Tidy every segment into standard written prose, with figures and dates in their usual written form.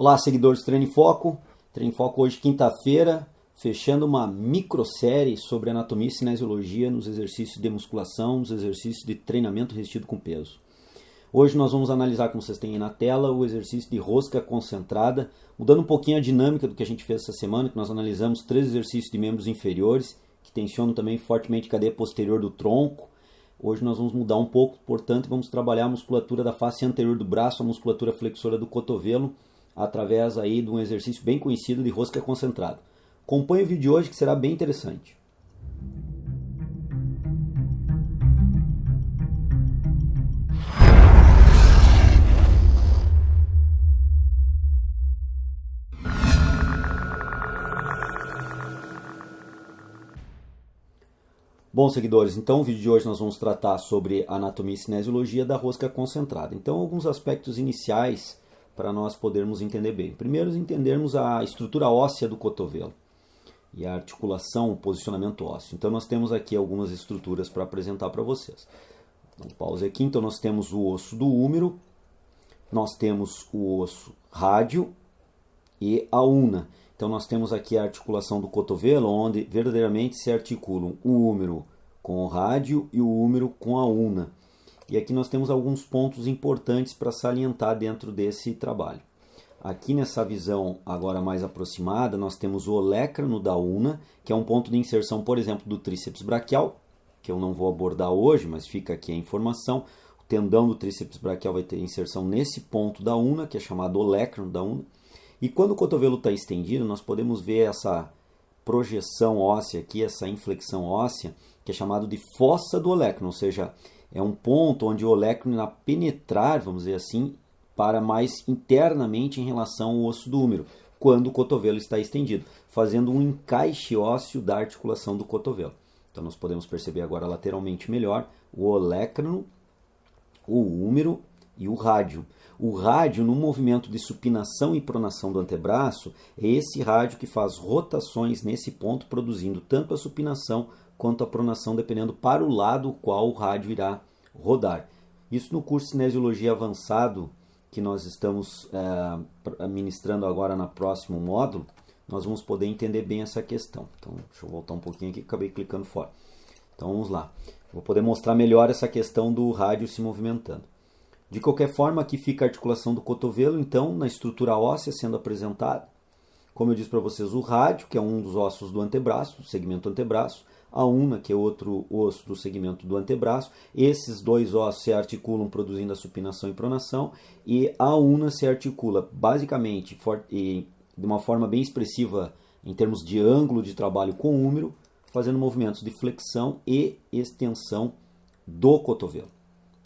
Olá, seguidores do Treino em Foco. Treino em Foco hoje, quinta-feira, fechando uma microsérie sobre anatomia e cinesiologia nos exercícios de musculação, nos exercícios de treinamento resistido com peso. Hoje nós vamos analisar, como vocês têm aí na tela, o exercício de rosca concentrada, mudando um pouquinho a dinâmica do que a gente fez essa semana, que nós analisamos 3 exercícios de membros inferiores, que tensionam também fortemente a cadeia posterior do tronco. Hoje nós vamos mudar um pouco, portanto, vamos trabalhar a musculatura da face anterior do braço, a musculatura flexora do cotovelo, através aí de um exercício bem conhecido de rosca concentrada. Acompanhe o vídeo de hoje que será bem interessante. Bom, seguidores, então o vídeo de hoje nós vamos tratar sobre anatomia e cinesiologia da rosca concentrada. Então, alguns aspectos iniciais para nós podermos entender bem. Primeiro, entendermos a estrutura óssea do cotovelo e a articulação, o posicionamento ósseo. Então, nós temos aqui algumas estruturas para apresentar para vocês. Então, pause aqui. Então, nós temos o osso do húmero, nós temos o osso rádio e a una. Então, nós temos aqui a articulação do cotovelo, onde verdadeiramente se articulam o húmero com o rádio e o húmero com a una. E aqui nós temos alguns pontos importantes para salientar dentro desse trabalho. Aqui nessa visão agora mais aproximada, nós temos o olecrano da una, que é um ponto de inserção, por exemplo, do tríceps braquial, que eu não vou abordar hoje, mas fica aqui a informação. O tendão do tríceps braquial vai ter inserção nesse ponto da una, que é chamado olecrano da una. E quando o cotovelo está estendido, nós podemos ver essa projeção óssea aqui, essa inflexão óssea, que é chamado de fossa do olecrano, ou seja, é um ponto onde o olecrano irá penetrar, vamos dizer assim, para mais internamente em relação ao osso do húmero, quando o cotovelo está estendido, fazendo um encaixe ósseo da articulação do cotovelo. Então nós podemos perceber agora lateralmente melhor o olecrano, o húmero e o rádio. O rádio, no movimento de supinação e pronação do antebraço, é esse rádio que faz rotações nesse ponto, produzindo tanto a supinação quanto a pronação, dependendo para o lado o qual o rádio irá rodar. Isso no curso de Cinesiologia Avançado, que nós estamos ministrando agora no próximo módulo, nós vamos poder entender bem essa questão. Então, deixa eu voltar um pouquinho aqui, acabei clicando fora. Então, vamos lá. Vou poder mostrar melhor essa questão do rádio se movimentando. De qualquer forma, aqui fica a articulação do cotovelo, então, na estrutura óssea sendo apresentada. Como eu disse para vocês, o rádio, que é um dos ossos do antebraço, do segmento antebraço, a una, que é outro osso do segmento do antebraço. Esses dois ossos se articulam produzindo a supinação e pronação, e a una se articula basicamente de uma forma bem expressiva em termos de ângulo de trabalho com o húmero, fazendo movimentos de flexão e extensão do cotovelo.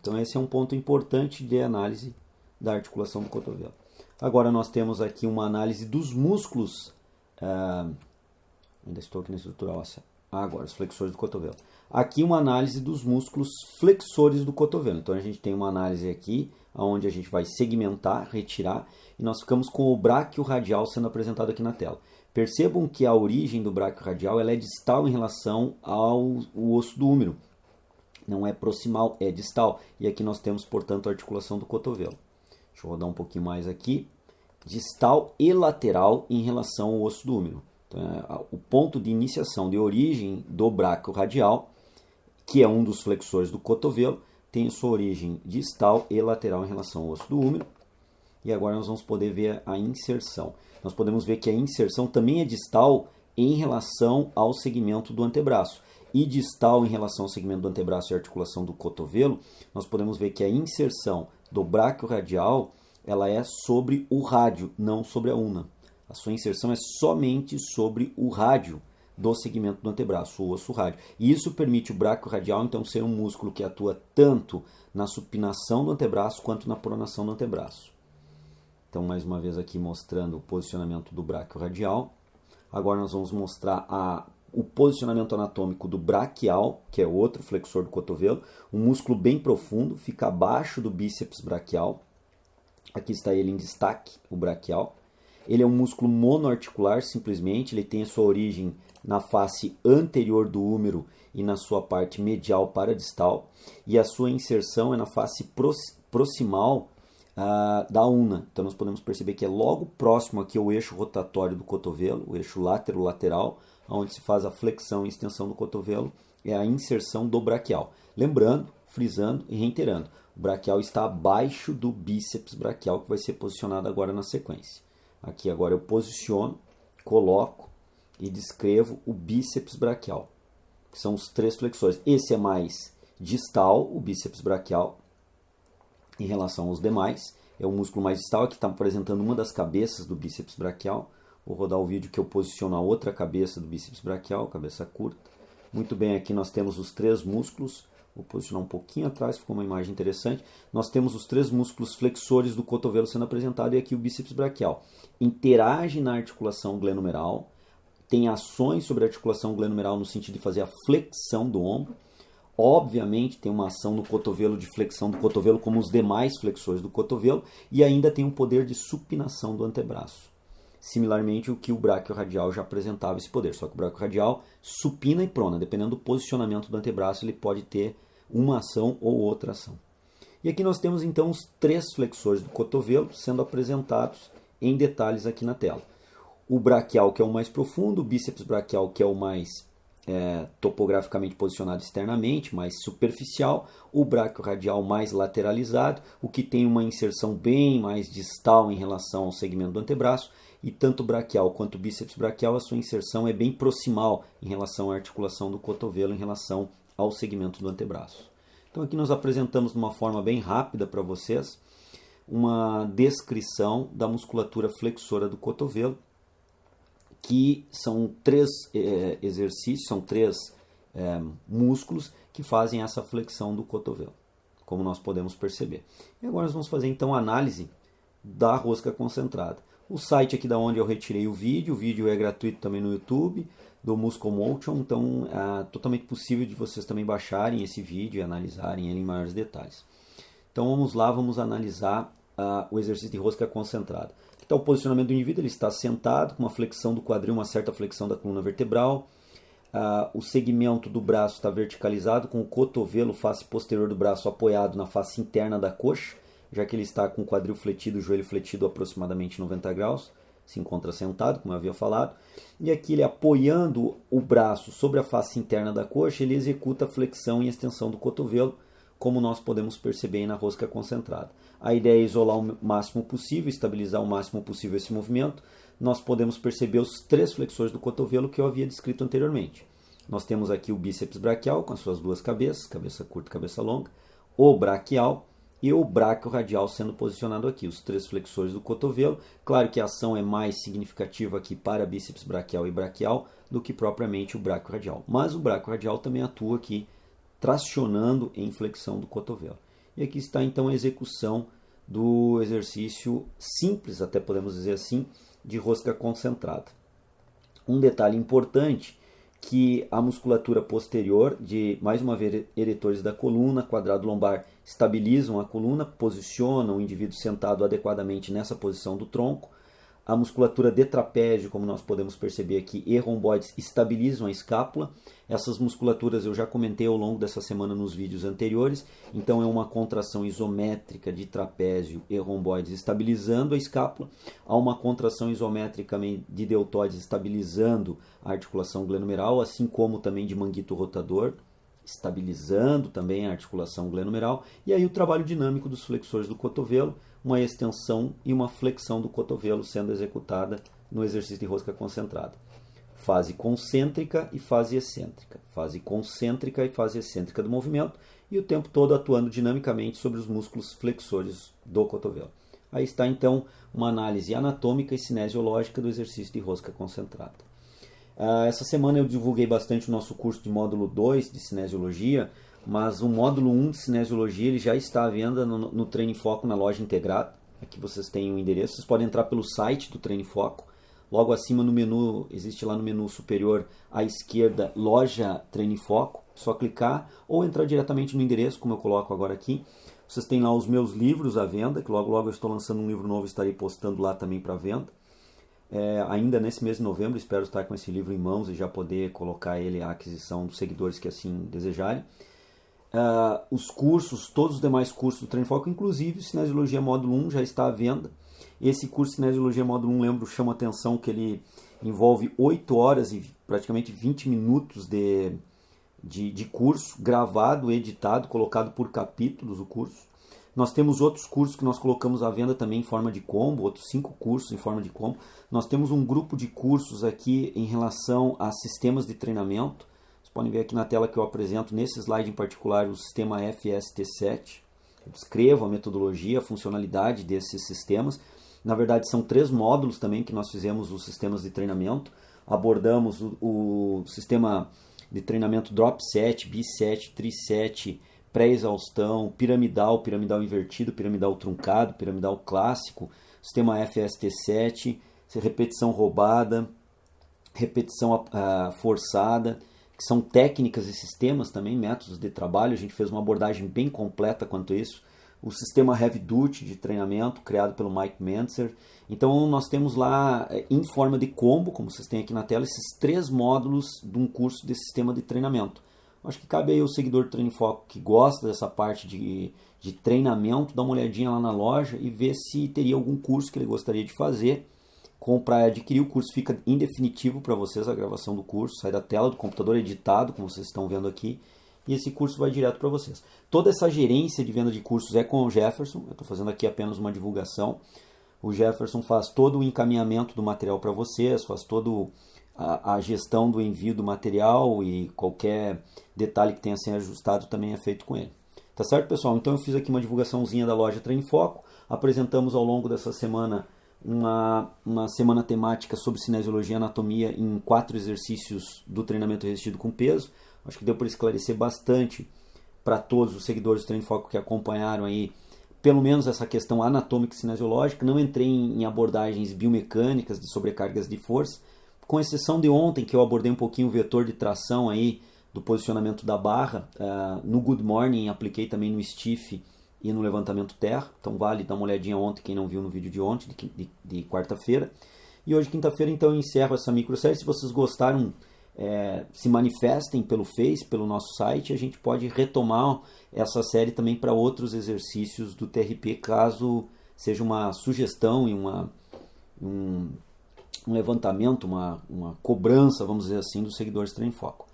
Então esse é um ponto importante de análise da articulação do cotovelo. Agora nós temos aqui uma análise dos músculos, ainda estou aqui na estrutura óssea, agora os flexores do cotovelo. Aqui uma análise dos músculos flexores do cotovelo. Então a gente tem uma análise aqui, onde a gente vai segmentar, retirar, e nós ficamos com o bráquio radial sendo apresentado aqui na tela. Percebam que a origem do bráquio radial ela é distal em relação ao osso do húmero. Não é proximal, é distal. E aqui nós temos, portanto, a articulação do cotovelo. Deixa eu rodar um pouquinho mais aqui. Distal e lateral em relação ao osso do húmero. Então, o ponto de iniciação, de origem do bráquio radial, que é um dos flexores do cotovelo, tem sua origem distal e lateral em relação ao osso do húmero. E agora nós vamos poder ver a inserção. Nós podemos ver que a inserção também é distal em relação ao segmento do antebraço. E distal em relação ao segmento do antebraço e articulação do cotovelo, nós podemos ver que a inserção do bráquio radial ela é sobre o rádio, não sobre a una. A sua inserção é somente sobre o rádio do segmento do antebraço, o osso rádio. E isso permite o bráquio radial, então, ser um músculo que atua tanto na supinação do antebraço quanto na pronação do antebraço. Então, mais uma vez aqui mostrando o posicionamento do bráquio radial. Agora nós vamos mostrar o posicionamento anatômico do braquial, que é outro flexor do cotovelo, um músculo bem profundo, fica abaixo do bíceps braquial. Aqui está ele em destaque, o braquial. Ele é um músculo monoarticular, simplesmente, ele tem a sua origem na face anterior do húmero e na sua parte medial para distal, e a sua inserção é na face proximal da una. Então nós podemos perceber que é logo próximo aqui ao eixo rotatório do cotovelo, o eixo látero-lateral, onde se faz a flexão e extensão do cotovelo, é a inserção do braquial. Lembrando, frisando e reiterando, o braquial está abaixo do bíceps braquial, que vai ser posicionado agora na sequência. Aqui agora eu posiciono, coloco e descrevo o bíceps braquial, que são os 3 flexores. Esse é mais distal, o bíceps braquial, em relação aos demais. É o músculo mais distal, aqui está apresentando uma das cabeças do bíceps braquial. Vou rodar o vídeo que eu posiciono a outra cabeça do bíceps braquial, cabeça curta. Muito bem, aqui nós temos os 3 músculos. Vou posicionar um pouquinho atrás, ficou uma imagem interessante. Nós temos os 3 músculos flexores do cotovelo sendo apresentado e aqui o bíceps braquial. Interage na articulação glenomeral, tem ações sobre a articulação glenomeral no sentido de fazer a flexão do ombro. Obviamente tem uma ação no cotovelo de flexão do cotovelo como os demais flexores do cotovelo e ainda tem um poder de supinação do antebraço. Similarmente o que o bráquio radial já apresentava esse poder, só que o bráquio radial supina e prona, dependendo do posicionamento do antebraço ele pode ter uma ação ou outra ação. E aqui nós temos então os 3 flexores do cotovelo sendo apresentados em detalhes aqui na tela. O braquial, que é o mais profundo, o bíceps braquial, que é o mais topograficamente posicionado externamente, mais superficial, o bráquio radial mais lateralizado, o que tem uma inserção bem mais distal em relação ao segmento do antebraço, e tanto o braquial quanto o bíceps braquial, a sua inserção é bem proximal em relação à articulação do cotovelo, em relação ao segmento do antebraço. Então aqui nós apresentamos de uma forma bem rápida para vocês uma descrição da musculatura flexora do cotovelo, que são 3 exercícios, são 3 músculos que fazem essa flexão do cotovelo, como nós podemos perceber. E agora nós vamos fazer então a análise da rosca concentrada. O site aqui da onde eu retirei o vídeo é gratuito também no YouTube, do Muscle Motion, então é totalmente possível de vocês também baixarem esse vídeo e analisarem ele em maiores detalhes. Então vamos lá, vamos analisar o exercício de rosca concentrada. Então, o posicionamento do indivíduo, ele está sentado, com uma flexão do quadril, uma certa flexão da coluna vertebral. O segmento do braço está verticalizado, com o cotovelo, face posterior do braço apoiado na face interna da coxa, já que ele está com o quadril fletido, o joelho fletido aproximadamente 90 graus. Se encontra sentado, como eu havia falado. E aqui ele apoiando o braço sobre a face interna da coxa, ele executa a flexão e extensão do cotovelo, como nós podemos perceber na rosca concentrada. A ideia é isolar o máximo possível, estabilizar o máximo possível esse movimento. Nós podemos perceber os 3 flexores do cotovelo que eu havia descrito anteriormente. Nós temos aqui o bíceps braquial com as suas 2 cabeças, cabeça curta e cabeça longa, o braquial e o bráquio radial sendo posicionado aqui, os 3 flexores do cotovelo. Claro que a ação é mais significativa aqui para bíceps braquial e braquial do que propriamente o bráquio radial. Mas o bráquio radial também atua aqui, tracionando em flexão do cotovelo. E aqui está então a execução do exercício simples, até podemos dizer assim, de rosca concentrada. Um detalhe importante, que a musculatura posterior de, mais uma vez, eretores da coluna, quadrado lombar, estabilizam a coluna, posicionam o indivíduo sentado adequadamente nessa posição do tronco. A musculatura de trapézio, como nós podemos perceber aqui, e romboides estabilizam a escápula. Essas musculaturas eu já comentei ao longo dessa semana nos vídeos anteriores. Então é uma contração isométrica de trapézio e romboides estabilizando a escápula. Há uma contração isométrica de deltoides estabilizando a articulação glenomeral, assim como também de manguito rotador, estabilizando também a articulação glenomeral. E aí o trabalho dinâmico dos flexores do cotovelo, uma extensão e uma flexão do cotovelo sendo executada no exercício de rosca concentrada. Fase concêntrica e fase excêntrica. Fase concêntrica e fase excêntrica do movimento, e o tempo todo atuando dinamicamente sobre os músculos flexores do cotovelo. Aí está então uma análise anatômica e cinesiológica do exercício de rosca concentrada. Essa semana eu divulguei bastante o nosso curso de módulo 2 de cinesiologia, mas o módulo 1 de cinesiologia ele já está à venda no Treino em Foco na loja integrada. Aqui vocês têm o endereço, vocês podem entrar pelo site do Treino em Foco. Logo acima no menu, existe lá no menu superior à esquerda, loja Treino em Foco. Só clicar ou entrar diretamente no endereço, como eu coloco agora aqui. Vocês têm lá os meus livros à venda, que logo eu estou lançando um livro novo e estarei postando lá também para venda. Ainda nesse mês de novembro, espero estar com esse livro em mãos e já poder colocar ele à aquisição dos seguidores que assim desejarem. os cursos, todos os demais cursos do Treino em Foco, inclusive o Cinesiologia Módulo 1 já está à venda. Esse curso de Cinesiologia Módulo 1, lembro, chama atenção que ele envolve 8 horas e praticamente 20 minutos de curso, gravado, editado, colocado por capítulos o curso. Nós temos outros cursos que nós colocamos à venda também em forma de combo, outros 5 cursos em forma de combo. Nós temos um grupo de cursos aqui em relação a sistemas de treinamento. Vocês podem ver aqui na tela que eu apresento, nesse slide em particular, o sistema FST7. Eu descrevo a metodologia, a funcionalidade desses sistemas. Na verdade, são 3 módulos também que nós fizemos os sistemas de treinamento. Abordamos o sistema de treinamento Drop 7, B7, Tri 7, pré-exaustão, piramidal, piramidal invertido, piramidal truncado, piramidal clássico, sistema FST7, repetição roubada, repetição forçada, que são técnicas e sistemas também, métodos de trabalho. A gente fez uma abordagem bem completa quanto a isso. O sistema Heavy Duty de treinamento, criado pelo Mike Mentzer. Então nós temos lá, em forma de combo, como vocês têm aqui na tela, esses 3 módulos de um curso de sistema de treinamento. Acho que cabe aí o seguidor do Treino em Foco que gosta dessa parte de treinamento, dar uma olhadinha lá na loja e ver se teria algum curso que ele gostaria de fazer. Comprar e adquirir, o curso fica em definitivo para vocês, a gravação do curso, sai da tela do computador editado, como vocês estão vendo aqui, e esse curso vai direto para vocês. Toda essa gerência de venda de cursos é com o Jefferson, eu estou fazendo aqui apenas uma divulgação. O Jefferson faz todo o encaminhamento do material para vocês, faz todo a gestão do envio do material e qualquer detalhe que tenha sido ajustado também é feito com ele. Tá certo, pessoal? Então eu fiz aqui uma divulgaçãozinha da loja Treino em Foco, apresentamos ao longo dessa semana uma semana temática sobre cinesiologia e anatomia em 4 exercícios do treinamento resistido com peso. Acho que deu para esclarecer bastante para todos os seguidores do Treino em Foco que acompanharam aí, pelo menos essa questão anatômica e cinesiológica. Não entrei em abordagens biomecânicas de sobrecargas de força, com exceção de ontem, que eu abordei um pouquinho o vetor de tração aí do posicionamento da barra. No Good Morning apliquei também no stiff e no levantamento terra. Então vale dar uma olhadinha ontem, quem não viu no vídeo de ontem, de quarta-feira. E hoje, quinta-feira, então eu encerro essa microsérie. Se vocês gostaram, se manifestem pelo Face, pelo nosso site. A gente pode retomar essa série também para outros exercícios do TRP, caso seja uma sugestão e um levantamento, uma cobrança, vamos dizer assim, dos seguidores do Treino em Foco.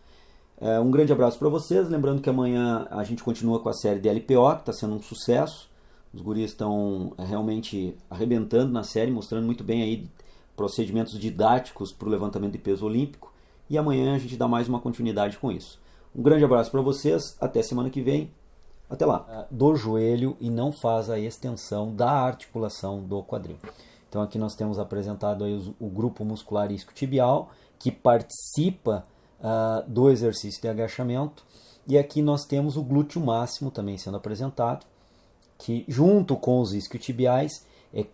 Um grande abraço para vocês. Lembrando que amanhã a gente continua com a série de LPO, que está sendo um sucesso. Os guris estão realmente arrebentando na série, mostrando muito bem aí procedimentos didáticos para o levantamento de peso olímpico. E amanhã a gente dá mais uma continuidade com isso. Um grande abraço para vocês. Até semana que vem. Até lá. Do joelho e não faz a extensão da articulação do quadril. Então aqui nós temos apresentado aí o grupo muscular isquiotibial, que participa do exercício de agachamento. E aqui nós temos o glúteo máximo também sendo apresentado, que junto com os isquiotibiais é